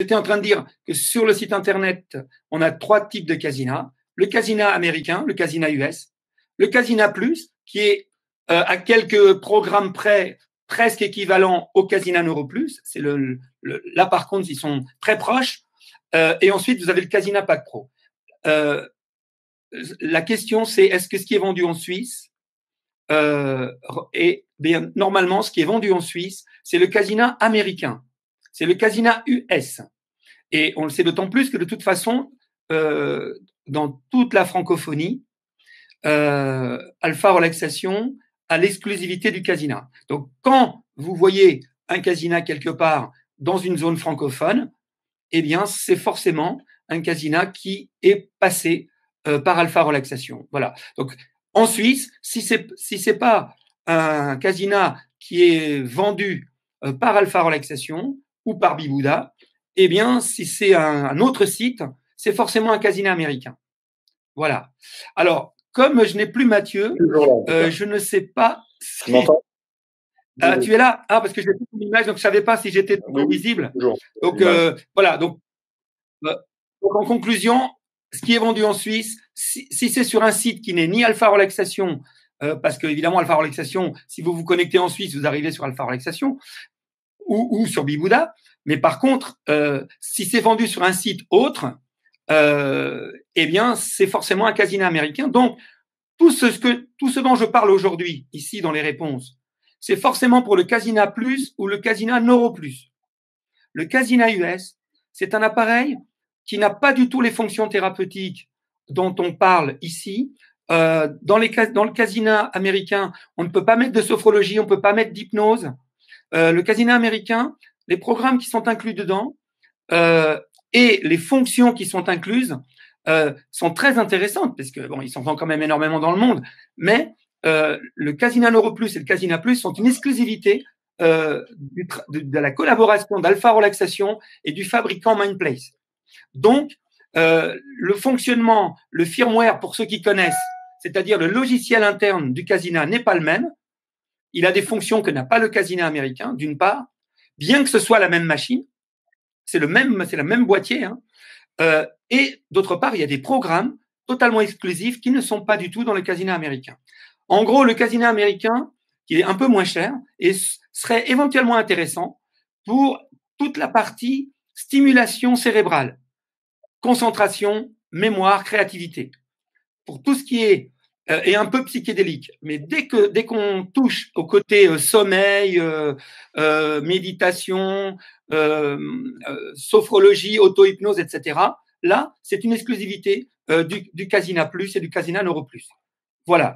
J'étais en train de dire que sur le site internet, on a 3 types de Casina. Le Casina américain, le Casina US, le Casina Plus, qui est à quelques programmes près presque équivalent au Casina Neuro Plus. C'est là, par contre, ils sont très proches. Et ensuite, vous avez le Casina Pack Pro. La question, c'est est-ce que ce qui est vendu en Suisse et bien, normalement, ce qui est vendu en Suisse, c'est le Casina américain. C'est le Casina US. Et on le sait d'autant plus que de toute façon, dans toute la francophonie, Alpha Relaxation a l'exclusivité du Casina. Donc, quand vous voyez un Casina quelque part dans une zone francophone, eh bien, c'est forcément un Casina qui est passé par Alpha Relaxation. Voilà. Donc, en Suisse, si c'est pas un Casina qui est vendu par Alpha Relaxation ou par Bibouda, eh bien, si c'est un autre site, c'est forcément un Casina américain. Voilà. Alors, comme je n'ai plus Mathieu, je ne sais pas si… Tu m'entends? Tu es là? Ah, parce que j'ai plus ton image, donc je ne savais pas si j'étais toujours visible. Toujours. Donc, voilà. Donc, en conclusion, ce qui est vendu en Suisse, si c'est sur un site qui n'est ni Alpha Relaxation, parce que évidemment, Alpha Relaxation, si vous vous connectez en Suisse, vous arrivez sur Alpha Relaxation ou sur Bibouda. Mais par contre, si c'est vendu sur un site autre, eh bien, c'est forcément un Casina américain. Donc, tout ce dont je parle aujourd'hui, ici, dans les réponses, c'est forcément pour le Casina Plus ou le Casina Neuro Plus. Le Casina US, c'est un appareil qui n'a pas du tout les fonctions thérapeutiques dont on parle ici. Dans le Casina américain, on ne peut pas mettre de sophrologie, on ne peut pas mettre d'hypnose. Le Casina américain, les programmes qui sont inclus dedans et les fonctions qui sont incluses sont très intéressantes parce que bon, ils s'en vendent quand même énormément dans le monde. Mais le Casina Neuro Plus et le Casina Plus sont une exclusivité de la collaboration d'Alpha Relaxation et du fabricant Mindplace. Donc, le fonctionnement, le firmware, pour ceux qui connaissent, c'est-à-dire le logiciel interne du Casina n'est pas le même. Il a des fonctions que n'a pas le Casina américain, d'une part, bien que ce soit la même machine, c'est le même boîtier, hein, et d'autre part, il y a des programmes totalement exclusifs qui ne sont pas du tout dans le Casina américain. En gros, le Casina américain, qui est un peu moins cher, et serait éventuellement intéressant pour toute la partie stimulation cérébrale, concentration, mémoire, créativité. Pour tout ce qui est et un peu psychédélique. Mais dès qu'on touche au côté sommeil, méditation, sophrologie, auto-hypnose, etc., là, c'est une exclusivité du Casina Plus et du Casina Neuro Plus. Voilà.